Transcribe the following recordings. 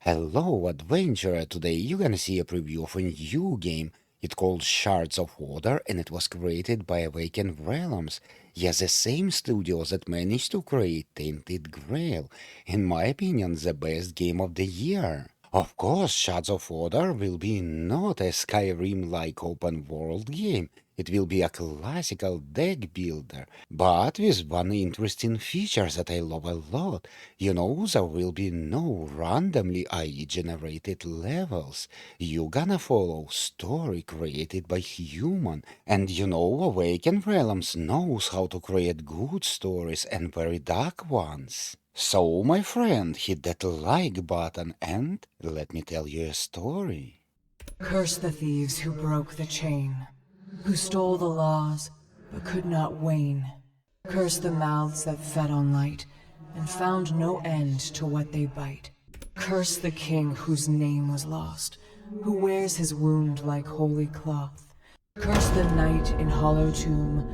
Hello, adventurer! Today you're gonna see a preview of a new game. It's called Shards of Order and it was created by Awaken Realms. Yes, the same studio that managed to create Tainted Grail. In my opinion, the best game of the year. Of course, Shards of Order will be not a Skyrim-like open-world game. It will be a classical deck builder, but with one interesting feature that I love a lot. There will be no randomly AI generated levels. You gonna follow story created by human. And Awaken Realms knows how to create good stories and very dark ones. So, my friend, hit that like button and let me tell you a story. Curse the thieves who broke the chain, who stole the laws but could not wane. Curse the mouths that fed on light and found no end to what they bite. Curse the king whose name was lost, who wears his wound like holy cloth. Curse the knight in hollow tomb,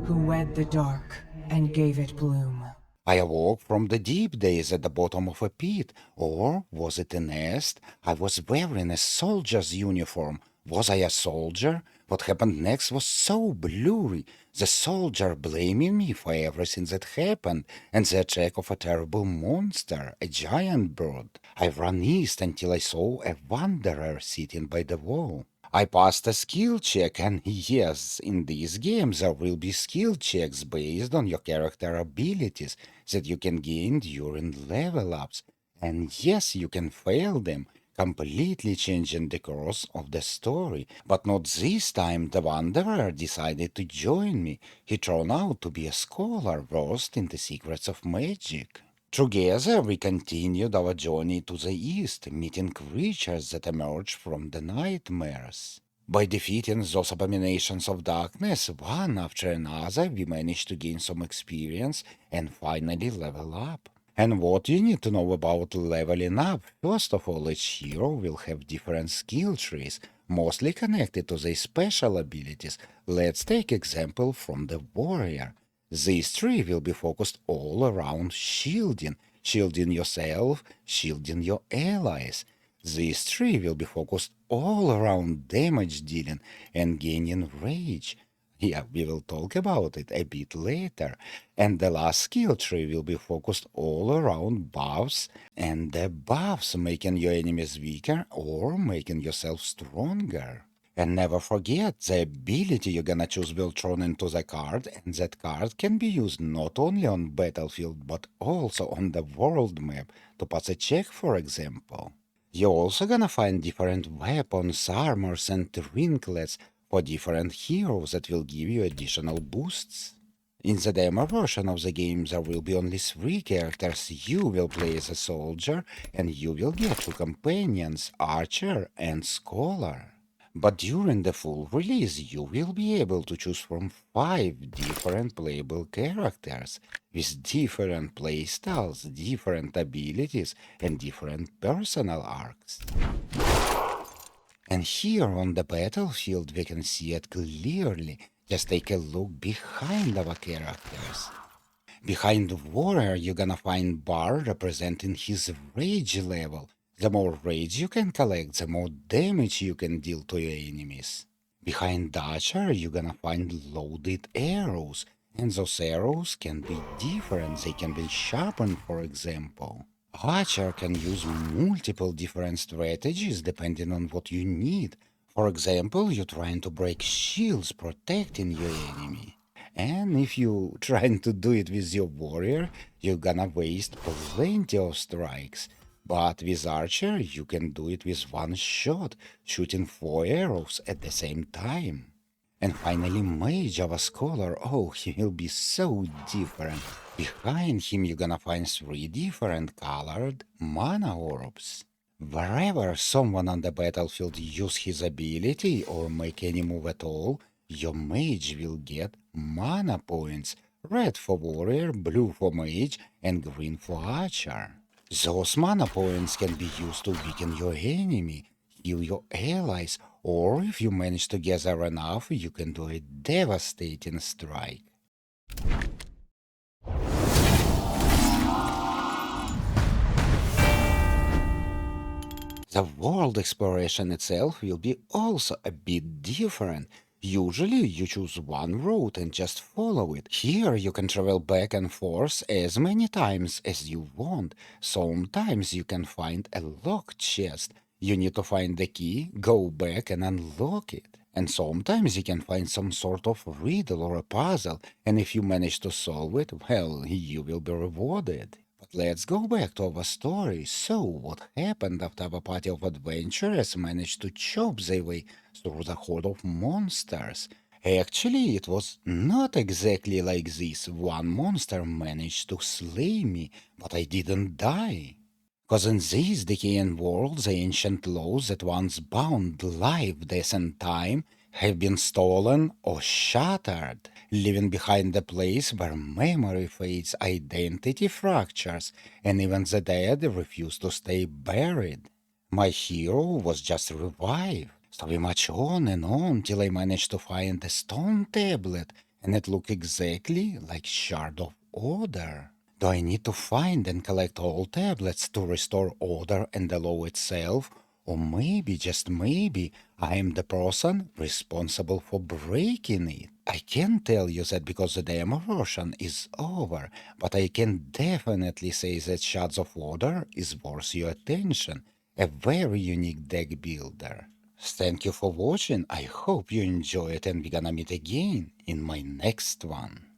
who wed the dark and gave it bloom. I awoke from the deep days at the bottom of a pit, or was it a nest? I was wearing a soldier's uniform. Was I a soldier? What happened next was so blurry. The soldier blaming me for everything that happened, and the attack of a terrible monster, a giant bird. I ran east until I saw a wanderer sitting by the wall. I passed a skill check, and yes, in these games there will be skill checks based on your character abilities that you can gain during level ups. And yes, you can fail them, completely changing the course of the story. But not this time. The Wanderer decided to join me. He turned out to be a scholar versed in the secrets of magic. Together we continued our journey to the east, meeting creatures that emerged from the nightmares. By defeating those abominations of darkness, one after another, we managed to gain some experience and finally level up. And what you need to know about leveling up? First of all, each hero will have different skill trees, mostly connected to their special abilities. Let's take example from the warrior. This tree will be focused all around shielding, shielding yourself, shielding your allies. This tree will be focused all around damage dealing and gaining rage. Yeah, we will talk about it a bit later. And the last skill tree will be focused all around buffs and the buffs making your enemies weaker or making yourself stronger. And never forget, the ability you're gonna choose will turn into the card, and that card can be used not only on battlefield but also on the world map to pass a check, for example. You're also gonna find different weapons, armors, and trinklets for different heroes that will give you additional boosts. In the demo version of the game, there will be only 3 characters. You will play as a soldier, and you will get 2 companions, archer and scholar. But during the full release, you will be able to choose from 5 different playable characters with different playstyles, different abilities, and different personal arcs. And here on the battlefield, we can see it clearly. Just take a look behind our characters. Behind the warrior, you're gonna find bar representing his rage level. The more rage you can collect, the more damage you can deal to your enemies. Behind archer, you're gonna find loaded arrows, and those arrows can be different. They can be sharpened, for example. Archer can use multiple different strategies depending on what you need. For example, you're trying to break shields protecting your enemy. And if you trying to do it with your warrior, you're gonna waste plenty of strikes. But with archer, you can do it with one shot, shooting 4 arrows at the same time. And finally, mage, our scholar, oh, he will be so different. Behind him, you're gonna find 3 different colored mana orbs. Wherever someone on the battlefield use his ability or make any move at all, your mage will get mana points. Red for warrior, blue for mage, and green for archer. Those mana points can be used to weaken your enemy, heal your allies, or if you manage to gather enough, you can do a devastating strike. The world exploration itself will be also a bit different. Usually you choose one route and just follow it. Here you can travel back and forth as many times as you want. Sometimes you can find a locked chest. You need to find the key, go back and unlock it. And sometimes you can find some sort of riddle or a puzzle, and if you manage to solve it, well, you will be rewarded. But let's go back to our story. So, what happened after our party of adventurers managed to chop their way through the horde of monsters? Actually, it was not exactly like this. One monster managed to slay me, but I didn't die. Because in these decaying worlds, the ancient laws that once bound life, death, and time have been stolen or shattered, leaving behind a place where memory fades, identity fractures, and even the dead refuse to stay buried. My hero was just revived, so we marched on and on till I managed to find a stone tablet, and it looked exactly like Shard of Order. Do I need to find and collect all tablets to restore order and the law itself? Or maybe, just maybe, I am the person responsible for breaking it. I can't tell you that because the demo version is over, but I can definitely say that Shards of Order is worth your attention. A very unique deck builder. Thank you for watching. I hope you enjoy it and we're gonna meet again in my next one.